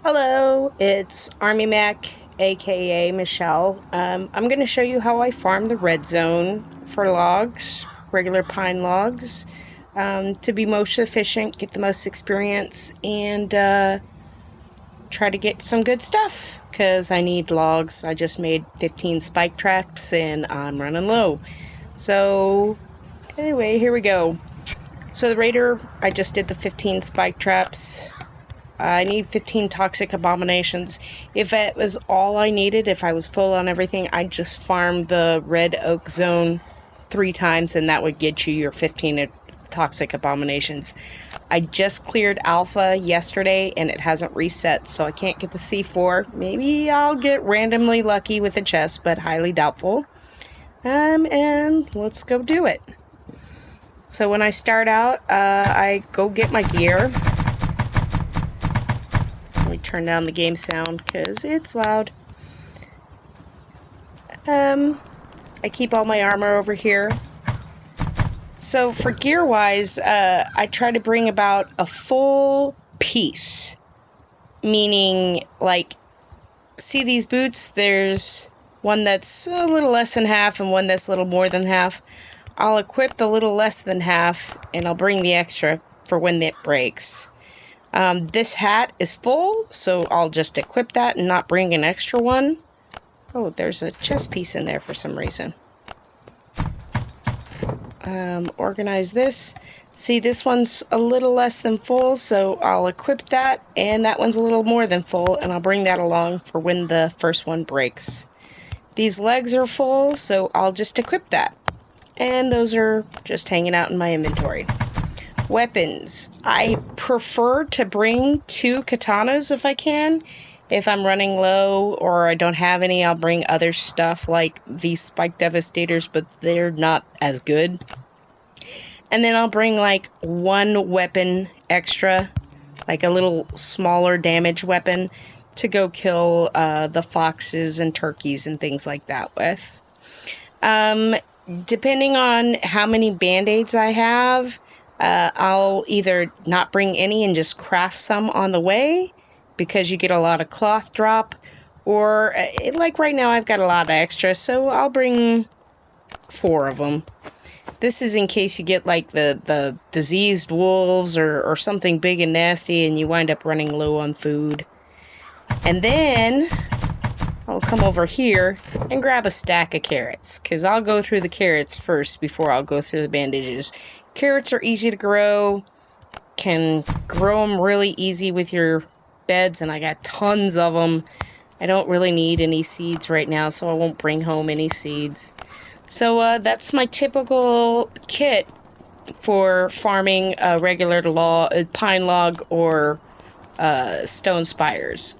Hello, it's Army Mac, aka Michelle. I'm going to show you how I farm the red zone for logs, regular pine logs, to be most efficient, get the most experience, and try to get some good stuff, because I need logs. I just made 15 spike traps, and I'm running low. So, anyway, here we go. So the Raider, I just did the 15 spike traps. I need 15 toxic abominations. If that was all I needed, if I was full on everything, I'd just farm the red oak zone 3 times and that would get you your 15 toxic abominations. I just cleared alpha yesterday and it hasn't reset, so I can't get the C4. Maybe I'll get randomly lucky with a chest, but highly doubtful. And let's go do it. So when I start out, I go get my gear. Let me turn down the game sound because it's loud. I keep all my armor over here. So for gear wise, I try to bring about a full piece. Meaning, like, see these boots? There's one that's a little less than half and one that's a little more than half. I'll equip the little less than half and I'll bring the extra for when it breaks. This hat is full, so I'll just equip that and not bring an extra one. Oh, there's a chest piece in there for some reason. Organize this. See, this one's a little less than full, so I'll equip that, and that one's a little more than full, and I'll bring that along for when the first one breaks. These legs are full, so I'll just equip that. And those are just hanging out in my inventory. Weapons. I prefer to bring 2 katanas if I can. If I'm running low or I don't have any, I'll bring other stuff like these spike devastators, but they're not as good. And then I'll bring like 1 weapon extra, like a little smaller damage weapon to go kill the foxes and turkeys and things like that with. Depending on how many band-aids I have, I'll either not bring any and just craft some on the way because you get a lot of cloth drop, or like right now I've got a lot of extra, so I'll bring 4 of them. This is in case you get like the diseased wolves or something big and nasty and you wind up running low on food. And then I'll come over here and grab a stack of carrots, because I'll go through the carrots first before I'll go through the bandages. Carrots are easy to grow, can grow them really easy with your beds, and I got tons of them. I don't really need any seeds right now, so I won't bring home any seeds. So that's my typical kit for farming a regular pine log or stone spires.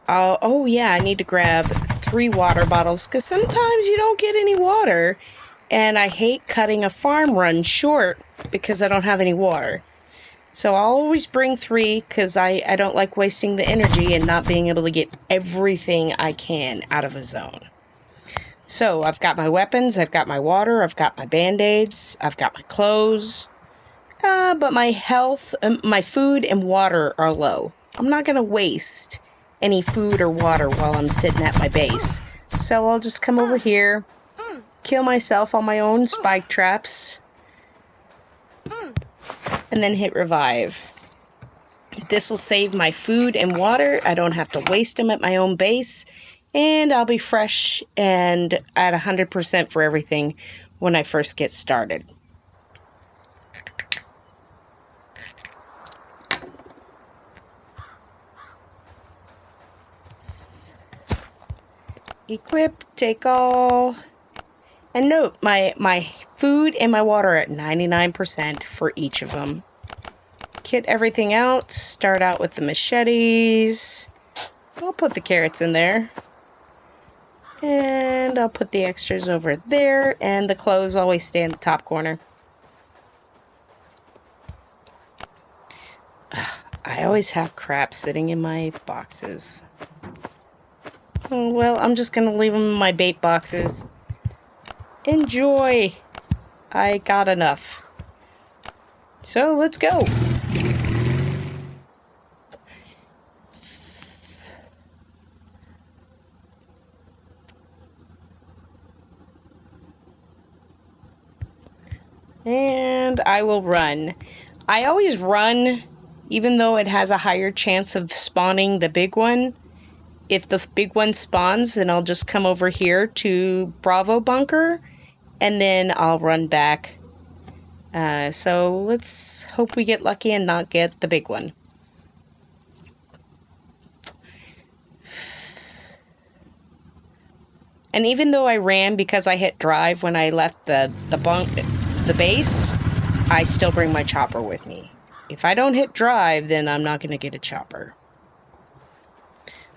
Oh yeah, I need to grab 3 water bottles, because sometimes you don't get any water, and I hate cutting a farm run short because I don't have any water. So I'll always bring 3, because I don't like wasting the energy and not being able to get everything I can out of a zone. So I've got my weapons, I've got my water, I've got my band-aids, I've got my clothes. But my health, my food and water are low. I'm not going to waste any food or water while I'm sitting at my base. So I'll just come over here, kill myself on my own spike traps, and then hit revive. This will save my food and water. I don't have to waste them at my own base, and I'll be fresh and at 100% for everything when I first get started. Equip, take all, and note, my food and my water are at 99% for each of them. Kit everything out, start out with the machetes. I'll put the carrots in there. And I'll put the extras over there, and the clothes always stay in the top corner. I always have crap sitting in my boxes. Oh, well, I'm just going to leave them in my bait boxes. Enjoy! I got enough. So, let's go! I will run. I always run, even though it has a higher chance of spawning the big one. If the big one spawns, then I'll just come over here to Bravo Bunker, and then I'll run back. So let's hope we get lucky and not get the big one. And even though I ran because I hit drive when I left the base, I still bring my chopper with me. If I don't hit drive, then I'm not going to get a chopper.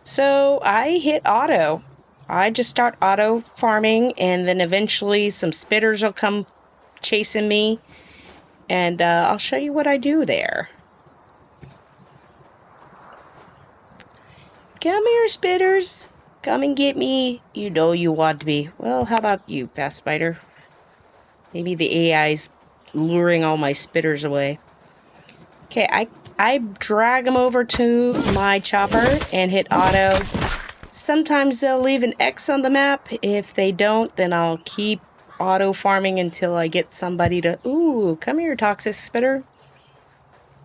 So I hit auto. I just start auto farming, and then eventually some spitters will come chasing me, and I'll show you what I do there. Come here, spitters. Come and get me. You know you want me. Well, how about you, Fast Spider? Maybe the AI's luring all my spitters away. Okay, I drag them over to my chopper and hit auto. Sometimes they'll leave an X on the map. If they don't, then I'll keep auto farming until I get somebody to... Ooh, come here, toxic spitter.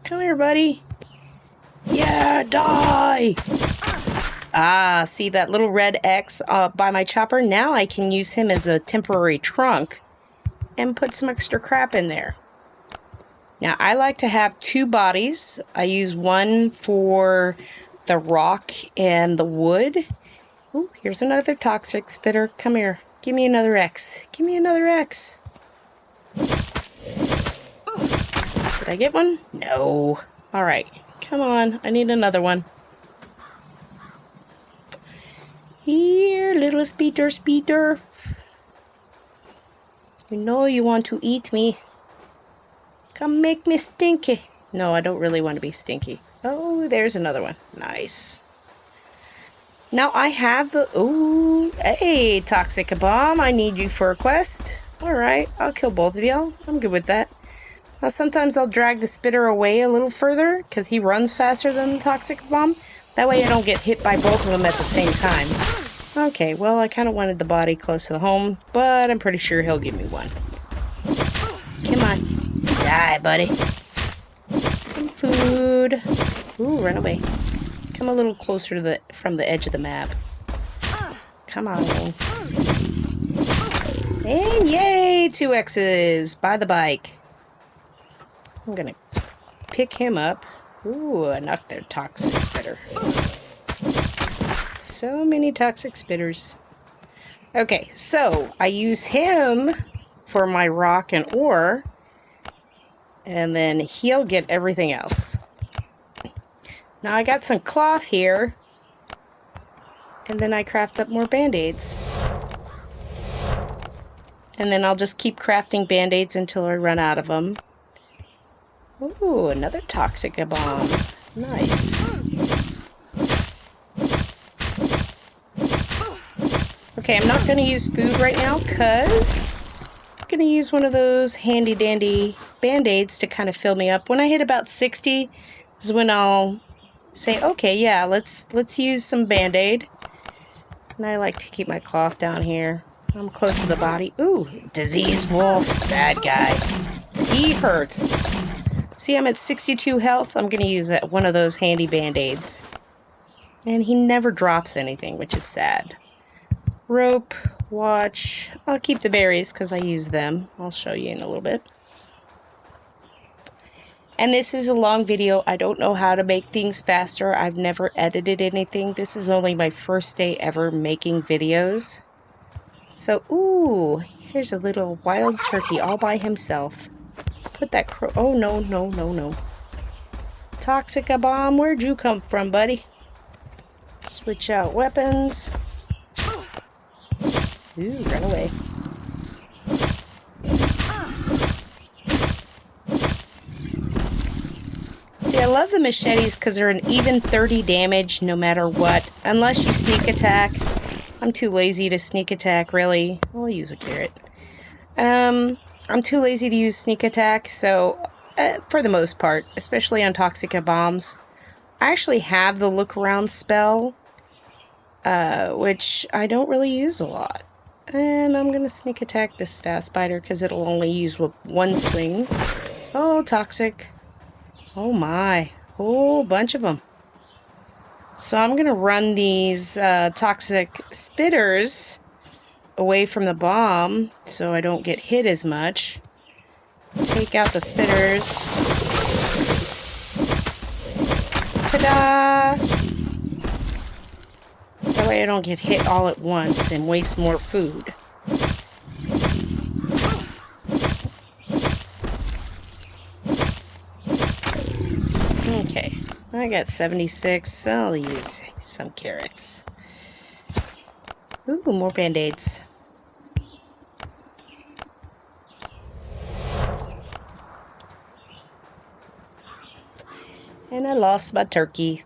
Come here, buddy. Yeah, die! Ah, see that little red X by my chopper? Now I can use him as a temporary trunk and put some extra crap in there. Now, I like to have two bodies. I use one for the rock and the wood. Ooh, here's another toxic spitter. Come here. Give me another X. Give me another X. Did I get one? No. All right. Come on. I need another one. Here, little speeder. You know you want to eat me. Come make me stinky. No, I don't really want to be stinky. Oh, there's another one. Nice. Now I have the... Ooh, hey, Toxic Bomb. I need you for a quest. Alright, I'll kill both of y'all. I'm good with that. Now sometimes I'll drag the spitter away a little further because he runs faster than the Toxic Bomb. That way I don't get hit by both of them at the same time. Okay, well, I kind of wanted the body close to the home, but I'm pretty sure he'll give me one. Come on. Die, buddy. Some food. Ooh, run away. Come a little closer to from the edge of the map. Come on. And yay! 2 X's by the bike. I'm gonna pick him up. Ooh, I knocked their toxic spitter. So many toxic spitters. Okay, so I use him for my rock and ore, and then he'll get everything else. Now I got some cloth here, and then I craft up more band-aids. And then I'll just keep crafting band-aids until I run out of them. Ooh, another toxic bomb. Nice. Okay, I'm not going to use food right now because I'm going to use one of those handy-dandy band-aids to kind of fill me up. When I hit about 60 is when I'll say, okay, yeah, let's use some band-aid. And I like to keep my cloth down here. I'm close to the body. Ooh, diseased wolf. Bad guy. He hurts. See, I'm at 62 health. I'm going to use one of those handy band-aids. And he never drops anything, which is sad. Rope, watch. I'll keep the berries because I use them. I'll show you in a little bit. And this is a long video. I don't know how to make things faster. I've never edited anything. This is only my first day ever making videos. So, ooh, here's a little wild turkey all by himself. Put that crow... Oh, no. Toxic bomb, where'd you come from, buddy? Switch out weapons. Ooh, run away. See, I love the machetes because they're an even 30 damage no matter what. Unless you sneak attack. I'm too lazy to sneak attack, really. I'll use a carrot. I'm too lazy to use sneak attack, so for the most part, especially on toxic bombs, I actually have the look around spell, which I don't really use a lot. And I'm going to sneak attack this fast spider because it'll only use one swing. Oh, toxic. Oh my, whole bunch of them. So I'm going to run these toxic spitters away from the bomb so I don't get hit as much. Take out the spitters. Ta-da! That way I don't get hit all at once and waste more food. Okay, I got 76. I'll use some carrots. Ooh, more band-aids. And I lost my turkey.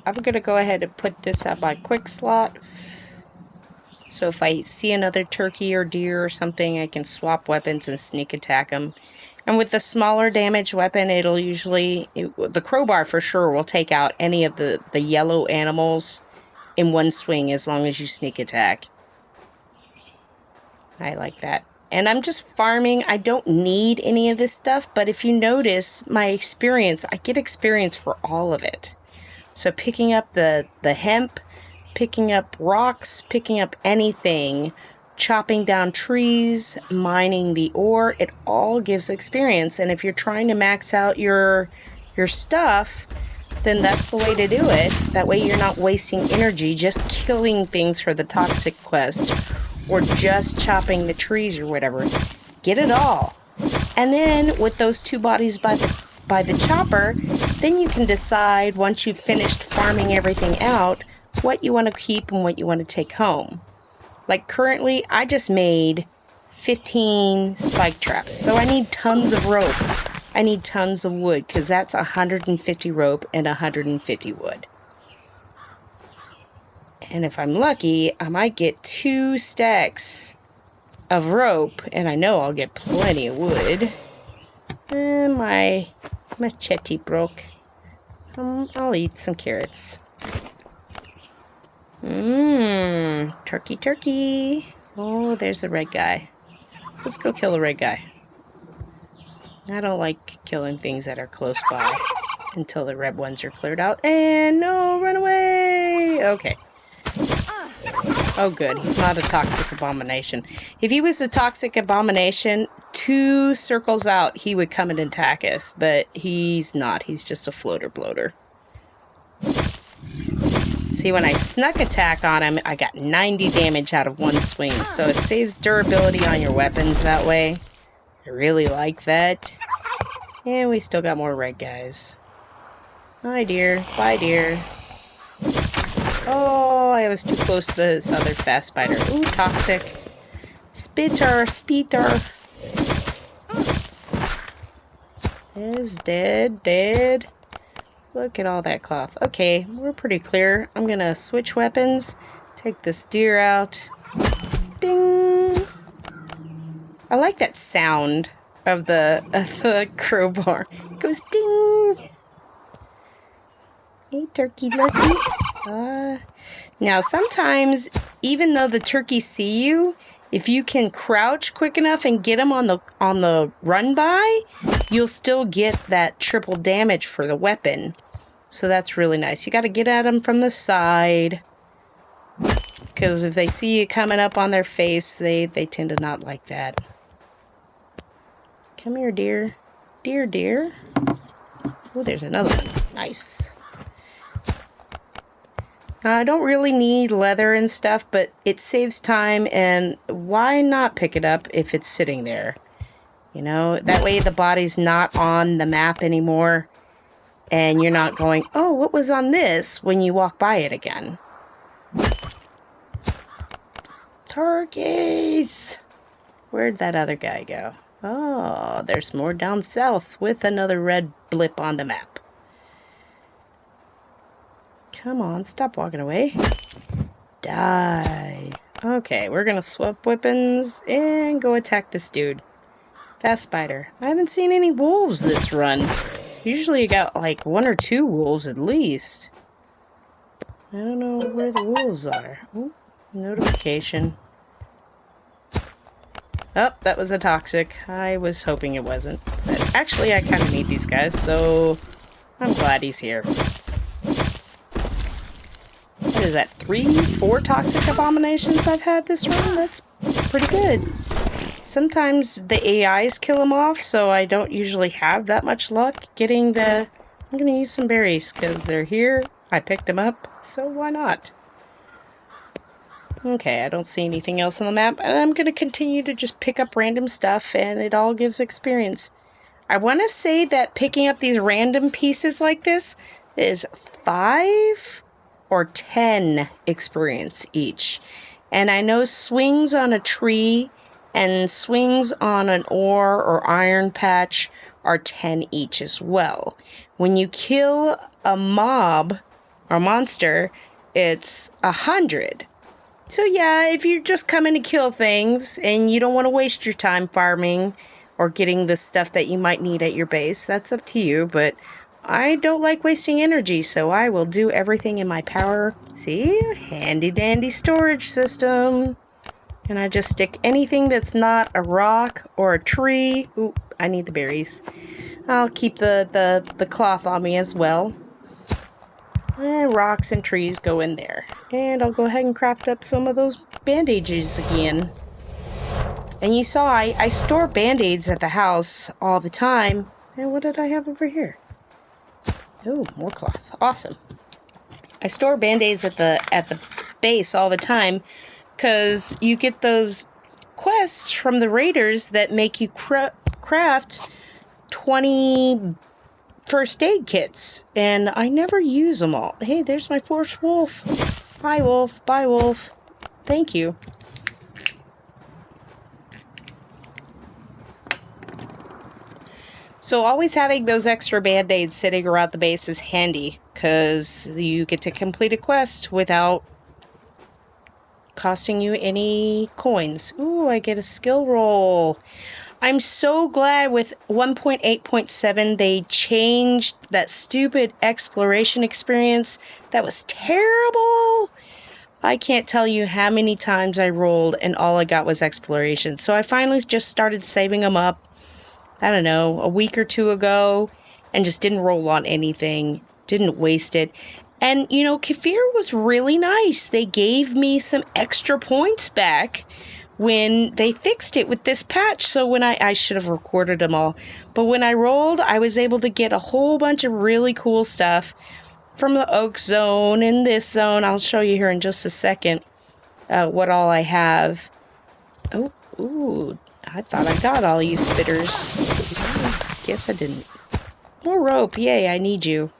I'm going to go ahead and put this at my quick slot. So if I see another turkey or deer or something, I can swap weapons and sneak attack them. And with the smaller damage weapon, it'll usually, the crowbar for sure will take out any of the yellow animals in one swing as long as you sneak attack. I like that. And I'm just farming. I don't need any of this stuff, but if you notice my experience, I get experience for all of it. So picking up the hemp, picking up rocks, picking up anything, chopping down trees, mining the ore, it all gives experience. And if you're trying to max out your stuff, then that's the way to do it. That way you're not wasting energy just killing things for the toxic quest or just chopping the trees or whatever. Get it all. And then with those two bodies by the chopper, then you can decide once you've finished farming everything out what you want to keep and what you want to take home. Like currently, I just made 15 spike traps, so I need tons of rope. I need tons of wood because that's 150 rope and 150 wood. And if I'm lucky, I might get 2 stacks of rope, and I know I'll get plenty of wood. And my machete broke. I'll eat some carrots. Turkey, turkey. Oh, there's a red guy. Let's go kill the red guy. I don't like killing things that are close by until the red ones are cleared out. And no, run away. Okay. Oh, good. He's not a toxic abomination. If he was a toxic abomination, 2 circles out, he would come and attack us. But he's not. He's just a floater bloater. See, when I snuck attack on him, I got 90 damage out of one swing. So it saves durability on your weapons that way. I really like that. And we still got more red guys. Hi, dear. Bye, dear. Oh, I was too close to this other fast spider. Ooh, toxic. Spitter, spitter. Is dead, dead. Look at all that cloth. Okay, we're pretty clear. I'm gonna switch weapons. Take this deer out. Ding! I like that sound of the crowbar. It goes ding! Hey, turkey lurkey. Now, sometimes, even though the turkeys see you, if you can crouch quick enough and get them on the run by, you'll still get that triple damage for the weapon. So that's really nice. You got to get at them from the side, because if they see you coming up on their face, they tend to not like that. Come here, dear. Dear, dear. Oh, there's another one. Nice. I don't really need leather and stuff, but it saves time, and why not pick it up if it's sitting there? You know, that way the body's not on the map anymore, and you're not going, oh, what was on this, when you walk by it again. Turkeys! Where'd that other guy go? Oh, there's more down south with another red blip on the map. Come on, stop walking away. Die. Okay, we're gonna swap weapons and go attack this dude. Fast spider. I haven't seen any wolves this run. Usually you got like 1 or 2 wolves at least. I don't know where the wolves are. Ooh, notification. Oh, that was a toxic. I was hoping it wasn't. But Actually, I kind of need these guys, so I'm glad he's here. What is that, 4 toxic abominations I've had this run? That's pretty good. Sometimes the AIs kill them off, so I don't usually have that much luck getting the... I'm going to use some berries, because they're here. I picked them up, so why not? Okay, I don't see anything else on the map, and I'm going to continue to just pick up random stuff, and it all gives experience. I want to say that picking up these random pieces like this is 5 or 10 experience each. And I know swings on a tree and swings on an ore or iron patch are 10 each as well. When you kill a mob or monster, it's 100. So yeah, if you're just coming to kill things and you don't want to waste your time farming or getting the stuff that you might need at your base, that's up to you, but I don't like wasting energy, so I will do everything in my power. See? Handy dandy storage system. And I just stick anything that's not a rock or a tree. Ooh, I need the berries. I'll keep the cloth on me as well. And rocks and trees go in there. And I'll go ahead and craft up some of those bandages again. And you saw I store band-aids at the house all the time. And what did I have over here? Oh, more cloth. Awesome. I store band-aids at the base all the time because you get those quests from the raiders that make you craft 20 first aid kits, and I never use them all. Hey, there's my fourth wolf. Hi, wolf. Bye, wolf. Thank you. So always having those extra band-aids sitting around the base is handy, because you get to complete a quest without costing you any coins. Ooh, I get a skill roll. I'm so glad with 1.8.7 they changed that stupid exploration experience. That was terrible. I can't tell you how many times I rolled and all I got was exploration. So I finally just started saving them up, I don't know, a week or 2 ago, and just didn't roll on anything, didn't waste it. And, you know, Kefir was really nice. They gave me some extra points back when they fixed it with this patch. So when I should have recorded them all. But when I rolled, I was able to get a whole bunch of really cool stuff from the Oak Zone and this zone. I'll show you here in just a second what all I have. Oh, ooh. I thought I got all you spitters. Guess I didn't. More rope. Yay, I need you.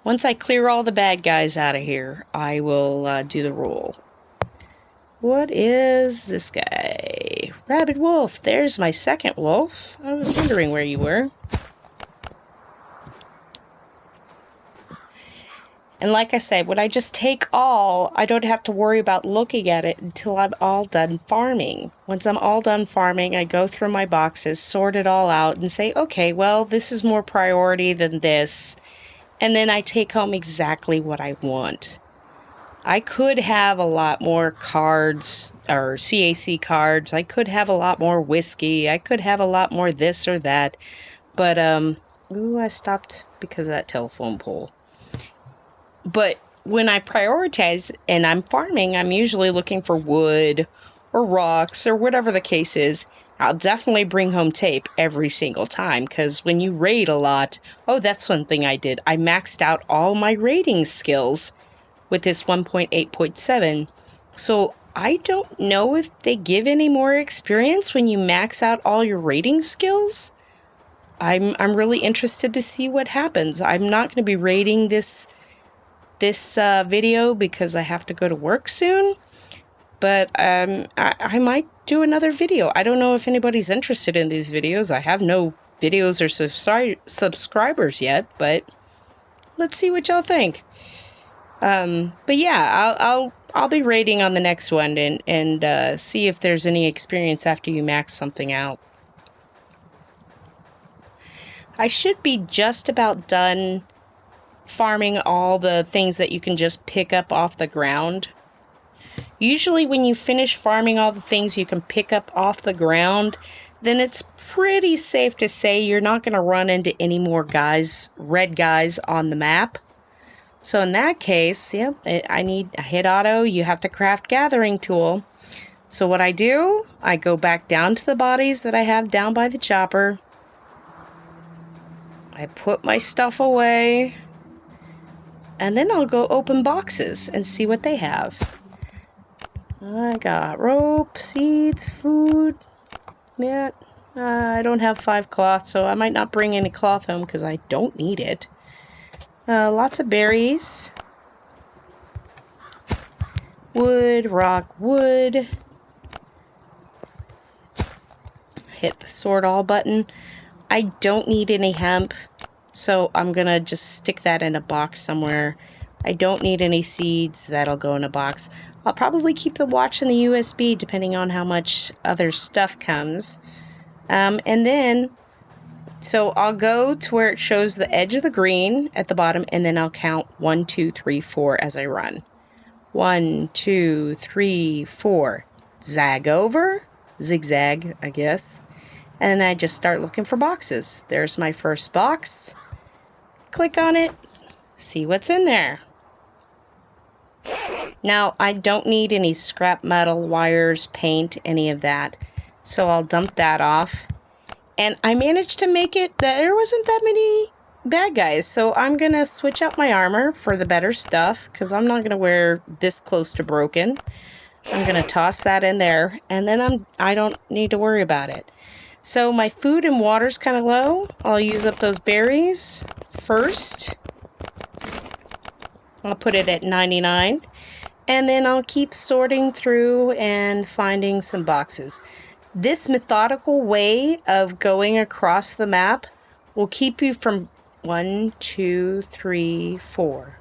Once I clear all the bad guys out of here, I will do the roll. What is this guy? Rabid wolf. There's my second wolf. I was wondering where you were. And like I said, when I just take all, I don't have to worry about looking at it until I'm all done farming. Once I'm all done farming, I go through my boxes, sort it all out, and say, okay, well, this is more priority than this. And then I take home exactly what I want. I could have a lot more cards, or CAC cards. I could have a lot more whiskey. I could have a lot more this or that. But, ooh, I stopped because of that telephone pole. But when I prioritize and I'm farming, I'm usually looking for wood or rocks or whatever the case is. I'll definitely bring home tape every single time, because when you raid a lot... Oh, that's one thing I did. I maxed out all my raiding skills with this 1.8.7. So I don't know if they give any more experience when you max out all your raiding skills. I'm really interested to see what happens. I'm not going to be raiding this video because I have to go to work soon. But I might do another video. I don't know if anybody's interested in these videos. I have no videos or subscribers yet, but let's see what y'all think. But yeah, I'll be rating on the next one and see if there's any experience after you max something out. I should be just about done farming all the things that you can just pick up off the ground. Usually when you finish farming all the things you can pick up off the ground, then it's pretty safe to say you're not going to run into any more guys, red guys on the map. So in that case, yeah, I need a hit auto. You have to craft gathering tool. So what I do, I go back down to the bodies that I have down by the chopper. I put my stuff away. And then I'll go open boxes and see what they have. I got rope, seeds, food. Yeah, I don't have 5 cloth, so I might not bring any cloth home because I don't need it. Lots of berries. Wood, rock, wood. Hit the sort all button. I don't need any hemp, so I'm going to just stick that in a box somewhere. I don't need any seeds. That'll go in a box. I'll probably keep the watch in the USB depending on how much other stuff comes. And then, so I'll go to where it shows the edge of the green at the bottom, and then I'll count 1, 2, 3, 4 as I run. 1, 2, 3, 4. Zag over. Zigzag, I guess. And I just start looking for boxes. There's my first box. Click on it. See what's in there. Now, I don't need any scrap metal, wires, paint, any of that. So I'll dump that off. And I managed to make it that there wasn't that many bad guys. So I'm going to switch out my armor for the better stuff, because I'm not going to wear this close to broken. I'm going to toss that in there, and then I don't need to worry about it. So my food and water's kind of low. I'll use up those berries first. I'll put it at 99. And then I'll keep sorting through and finding some boxes. This methodical way of going across the map will keep you from 1, 2, 3, 4.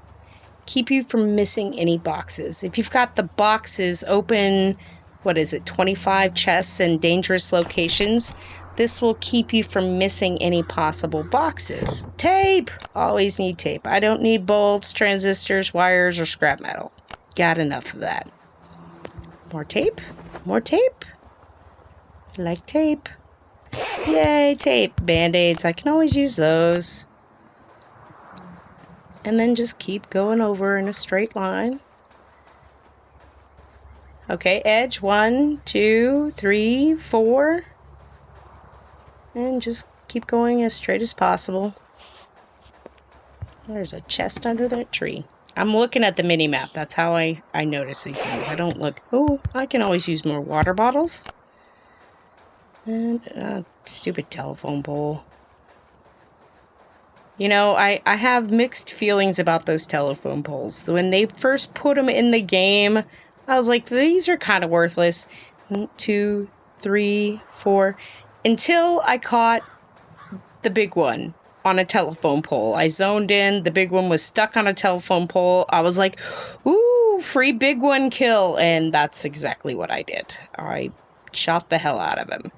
Keep you from missing any boxes. If you've got the boxes open, 25 chests in dangerous locations, this will keep you from missing any possible boxes. Tape! Always need tape. I don't need bolts, transistors, wires, or scrap metal. Got enough of that. More tape? More tape? I like tape. Yay, tape. Band-aids. I can always use those. And then just keep going over in a straight line. Okay, edge 1, 2, 3, 4. And just keep going as straight as possible. There's a chest under that tree. I'm looking at the mini-map. That's how I notice these things. I don't look... Oh, I can always use more water bottles. And stupid telephone pole. You know, I have mixed feelings about those telephone poles. When they first put them in the game, I was like, these are kind of worthless. 1, 2, 3, 4. Until I caught the big one on a telephone pole. I zoned in. The big one was stuck on a telephone pole. I was like, ooh, free big one kill. And that's exactly what I did. I shot the hell out of him.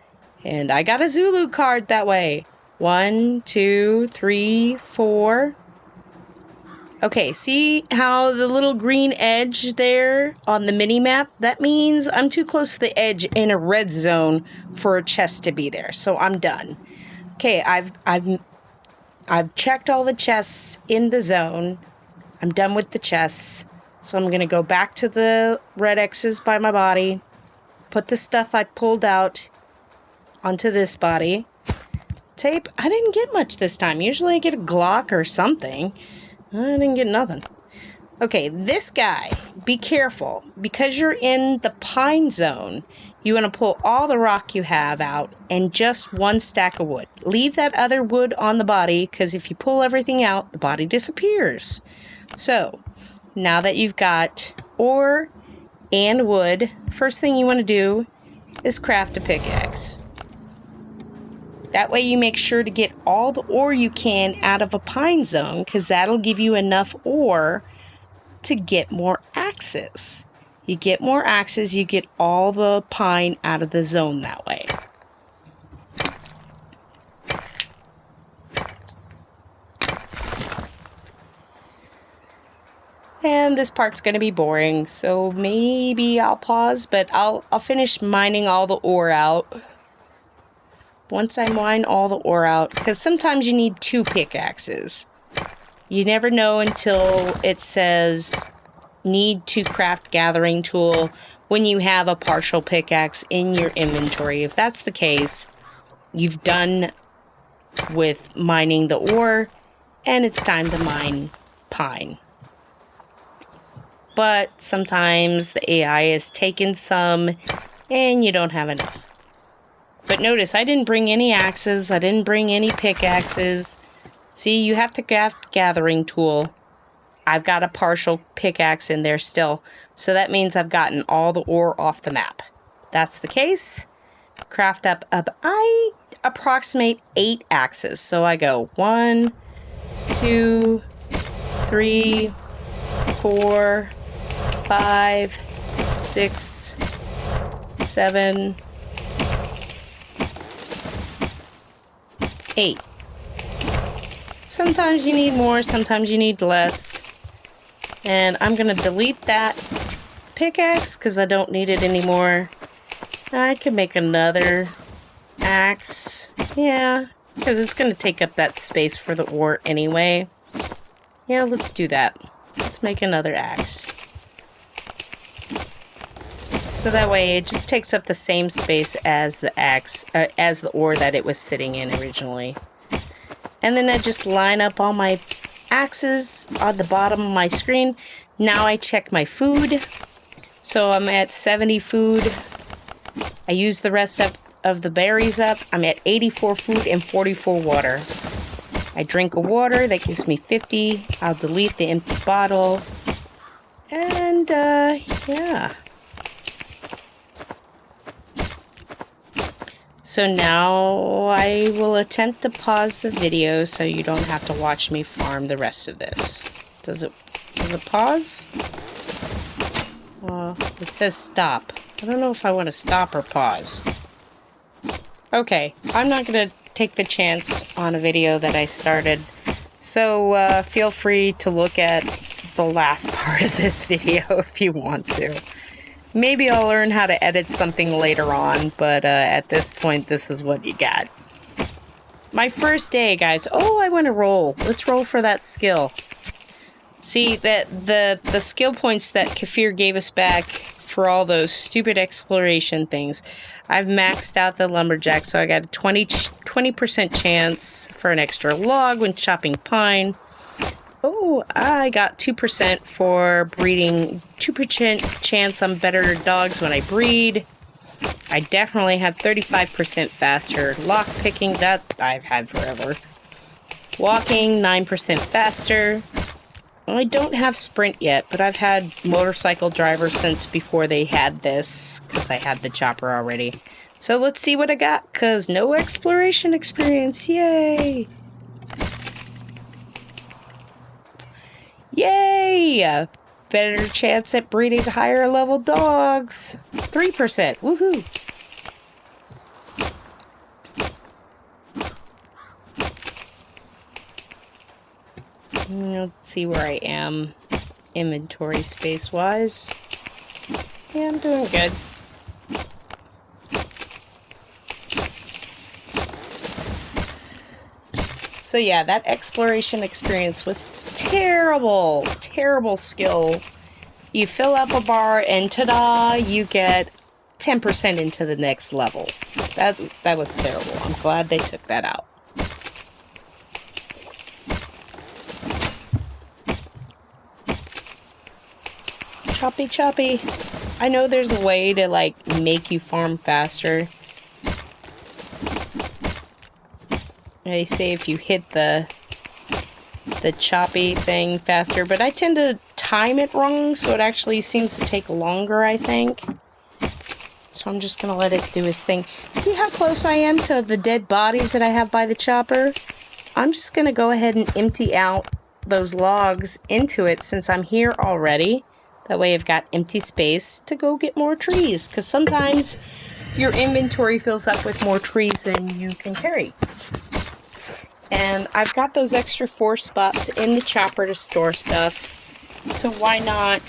And I got a Zulu card that way. 1, 2, 3, 4. Okay, see how the little green edge there on the mini-map? That means I'm too close to the edge in a red zone for a chest to be there. So I'm done. Okay, I've checked all the chests in the zone. I'm done with the chests. So I'm going to go back to the red X's by my body. Put the stuff I pulled out onto this body. Tape, I didn't get much this time. Usually I get a Glock or something. I didn't get nothing. Okay, this guy, be careful. Because you're in the pine zone, you want to pull all the rock you have out and just one stack of wood. Leave that other wood on the body, because if you pull everything out, the body disappears. So, now that you've got ore and wood, first thing you want to do is craft a pickaxe. That way you make sure to get all the ore you can out of a pine zone, because that'll give you enough ore to get more axes. You get more axes, you get all the pine out of the zone that way. And this part's going to be boring, so maybe I'll pause, but I'll finish mining all the ore out. once I mine all the ore out, because sometimes you need 2 pickaxes. You never know until it says need to craft gathering tool when you have a partial pickaxe in your inventory. If that's the case, you've done with mining the ore, and it's time to mine pine. But sometimes the AI has taken some, and you don't have enough. But notice, I didn't bring any axes, I didn't bring any pickaxes. See, you have to craft gathering tool. I've got a partial pickaxe in there still, so that means I've gotten all the ore off the map. That's the case. Craft up, I approximate 8 axes. So I go 1, 2, 3, 4, 5, 6, 7, 8. Sometimes you need more, sometimes you need less. And I'm going to delete that pickaxe because I don't need it anymore. I could make another axe. Yeah, because it's going to take up that space for the ore anyway. Yeah, let's do that. Let's make another axe. So that way it just takes up the same space as the axe, as the ore that it was sitting in originally. And then I just line up all my axes on the bottom of my screen. Now I check my food. So I'm at 70 food. I use the rest of the berries up. I'm at 84 food and 44 water. I drink a water, that gives me 50. I'll delete the empty bottle. And, yeah. So now I will attempt to pause the video so you don't have to watch me farm the rest of this. Does it pause? It says stop. I don't know if I want to stop or pause. Okay, I'm not going to take the chance on a video that I started. So feel free to look at the last part of this video if you want to. Maybe I'll learn how to edit something later on, but at this point, this is what you got. My first day, guys. Oh, I want to roll. Let's roll for that skill. See, that the skill points that Kefir gave us back for all those stupid exploration things, I've maxed out the lumberjack, so I got a 20% chance for an extra log when chopping pine. Oh, I got 2% for breeding, 2% chance on better dogs when I breed. I definitely have 35% faster lock picking, that I've had forever. Walking, 9% faster. I don't have sprint yet, but I've had motorcycle drivers since before they had this, because I had the chopper already. So let's see what I got, because no exploration experience, yay! Yay! Better chance at breeding higher level dogs. 3%. Woohoo! Let's see where I am inventory space wise. Yeah, I'm doing good. So yeah, that exploration experience was terrible, terrible skill. You fill up a bar and ta-da, you get 10% into the next level. That was terrible. I'm glad they took that out. Choppy choppy. I know there's a way to like make you farm faster. They say if you hit the choppy thing faster, but I tend to time it wrong, so it actually seems to take longer, I think. So I'm just gonna let it do his thing. See how close I am to the dead bodies that I have by the chopper? I'm just gonna go ahead and empty out those logs into it since I'm here already. That way I've got empty space to go get more trees, because sometimes your inventory fills up with more trees than you can carry. And I've got those extra 4 spots in the chopper to store stuff, so why not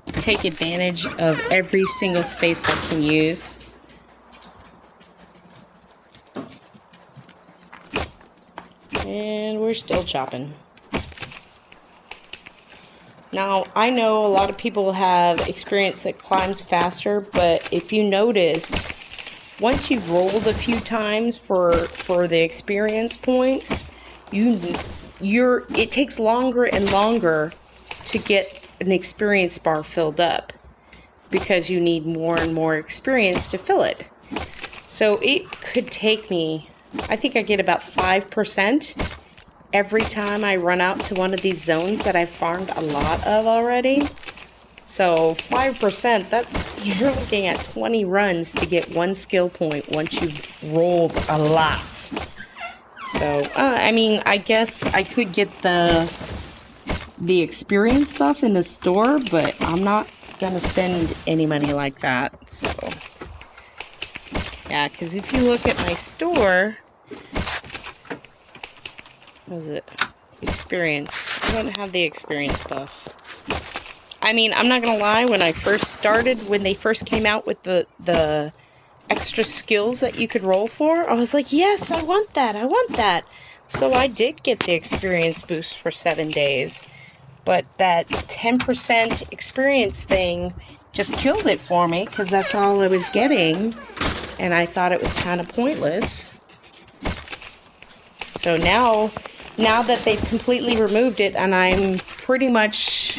take advantage of every single space I can use? And we're still chopping. Now, I know a lot of people have experience that climbs faster, but if you notice, once you've rolled a few times for the experience points, it takes longer and longer to get an experience bar filled up because you need more and more experience to fill it. So it could take me, I think I get about 5% every time I run out to one of these zones that I've farmed a lot of already. So 5%, you're looking at 20 runs to get one skill point once you've rolled a lot. So, I mean, I guess I could get the experience buff in the store, but I'm not gonna spend any money like that. So, yeah, because if you look at my store, what is it? Experience. I don't have the experience buff. I mean, I'm not gonna lie, when I first started, when they first came out with the extra skills that you could roll for, I was like, yes, I want that. So I did get the experience boost for 7 days. But that 10% experience thing just killed it for me, because that's all I was getting. And I thought it was kind of pointless. So now that they've completely removed it, and I'm pretty much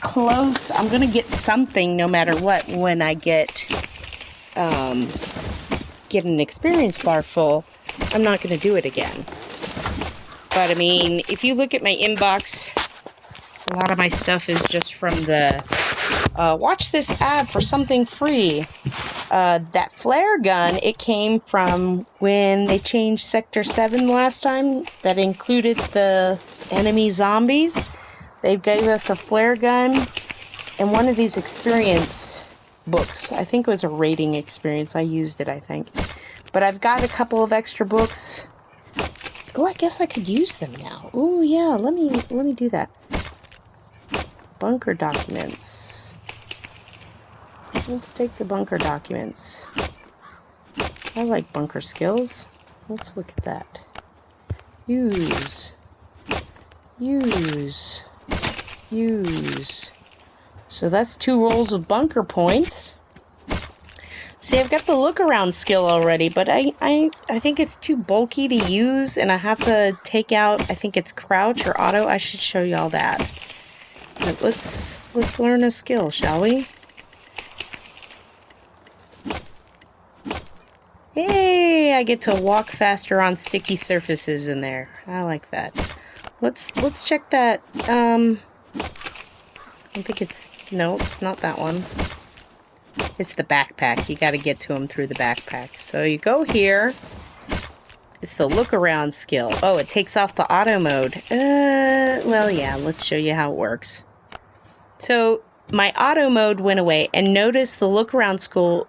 close, I'm going to get something no matter what when I get an experience bar full. I'm not going to do it again. But I mean, if you look at my inbox, a lot of my stuff is just from the watch this ad for something free. That flare gun, it came from when they changed Sector 7 last time. That included the enemy zombies. They gave us a flare gun and one of these experience books. I think it was a rating experience. I used it, I think. But I've got a couple of extra books. Oh, I guess I could use them now. Oh, yeah, let me do that. Bunker documents. Let's take the bunker documents. I like bunker skills. Let's look at that. Use. So that's 2 rolls of bunker points. See, I've got the look around skill already, but I think it's too bulky to use, and I have to take out, I think it's crouch or auto. I should show you all that. But let's learn a skill, shall we? Hey, I get to walk faster on sticky surfaces in there. I like that. Let's check that. I think it's not that one. It's the backpack. You got to get to them through the backpack. So you go here. It's the look around skill. Oh, it takes off the auto mode. Well, yeah, let's show you how it works. So my auto mode went away, and notice the look around skill,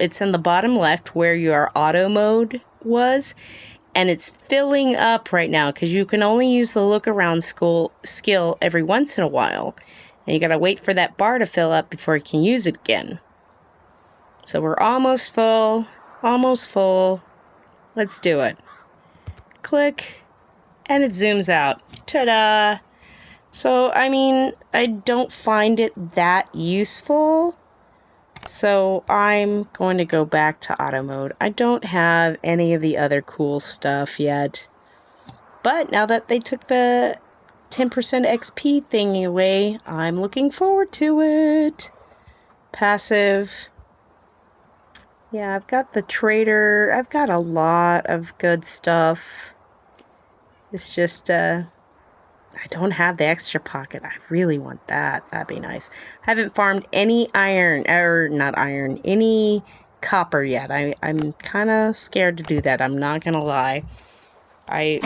it's in the bottom left where your auto mode was, and it's filling up right now because you can only use the look around skill every once in a while. And you gotta wait for that bar to fill up before you can use it again. So we're almost full. Let's do it. Click, and it zooms out. Ta-da! So, I mean, I don't find it that useful. So I'm going to go back to auto mode. I don't have any of the other cool stuff yet. But now that they took the 10% XP thingy away, I'm looking forward to it. Passive. Yeah, I've got the trader. I've got a lot of good stuff. It's just, I don't have the extra pocket. I really want that. That'd be nice. I haven't farmed any any copper yet. I'm kind of scared to do that. I'm not going to lie. I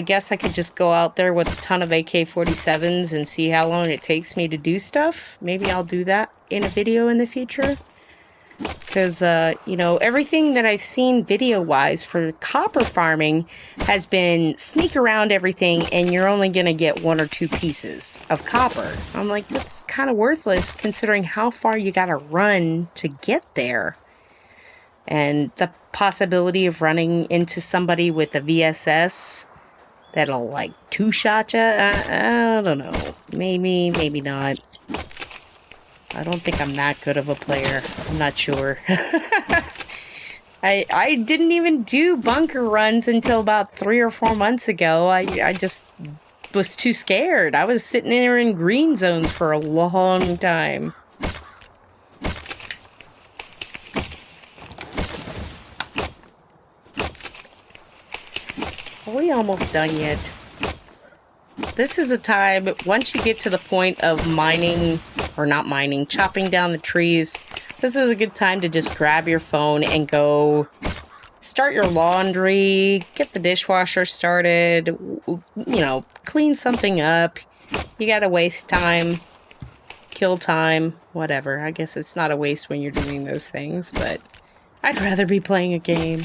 guess I could just go out there with a ton of AK-47s and see how long it takes me to do stuff. Maybe I'll do that in a video in the future. Because, you know, everything that I've seen video-wise for copper farming has been sneak around everything and you're only going to get 1 or 2 pieces of copper. I'm like, that's kind of worthless considering how far you got to run to get there. And the possibility of running into somebody with a VSS that'll like two-shot you, I don't know. Maybe, maybe not. I don't think I'm that good of a player. I'm not sure. I didn't even do bunker runs until about 3 or 4 months ago. I just was too scared. I was sitting there in green zones for a long time. Are we almost done yet? This is a time, once you get to the point of mining, or not mining, chopping down the trees, this is a good time to just grab your phone and go start your laundry, get the dishwasher started, you know, clean something up. You gotta waste time, kill time, whatever. I guess it's not a waste when you're doing those things, but I'd rather be playing a game.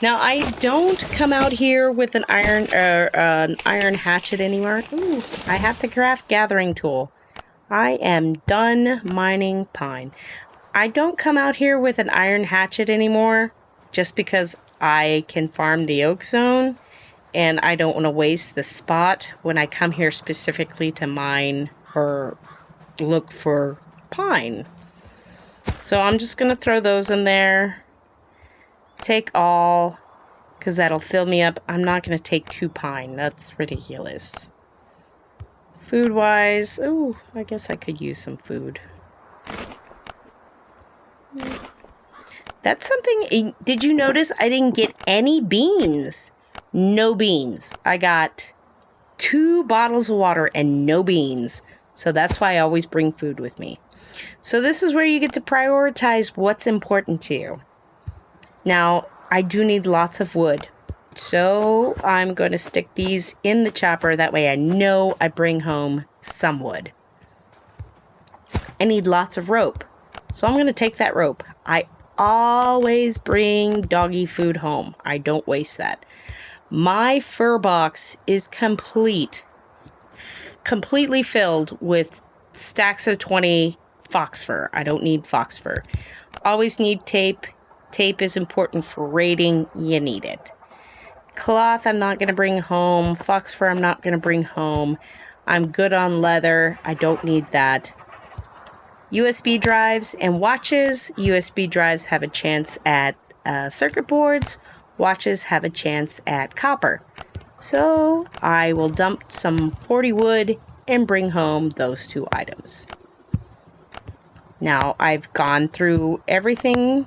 Now, I don't come out here with an iron hatchet anymore. Ooh, I have to craft gathering tool. I am done mining pine. I don't come out here with an iron hatchet anymore just because I can farm the oak zone and I don't want to waste the spot when I come here specifically to mine or look for pine. So I'm just going to throw those in there. Take all, because that'll fill me up. I'm not going to take 2 pine. That's ridiculous. Food-wise, ooh, I guess I could use some food. That's something, did you notice I didn't get any beans? No beans. I got 2 bottles of water and no beans. So that's why I always bring food with me. So this is where you get to prioritize what's important to you. Now, I do need lots of wood. So I'm going to stick these in the chopper. That way I know I bring home some wood. I need lots of rope. So I'm going to take that rope. I always bring doggy food home. I don't waste that. My fur box is completely filled with stacks of 20 fox fur. I don't need fox fur. Always need tape. Tape is important for raiding. You need it. Cloth I'm not going to bring home. Fox fur I'm not going to bring home. I'm good on leather. I don't need that. USB drives and watches. USB drives have a chance at circuit boards. Watches have a chance at copper. So I will dump some 40 wood and bring home those 2 items. Now I've gone through everything.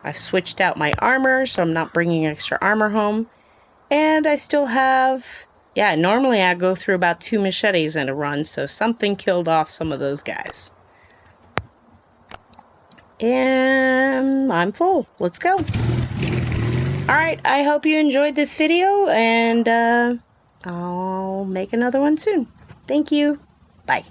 I've switched out my armor, so I'm not bringing extra armor home. And I still have, yeah, normally I go through about 2 machetes in a run, so something killed off some of those guys. And I'm full. Let's go. Alright, I hope you enjoyed this video, and I'll make another one soon. Thank you. Bye.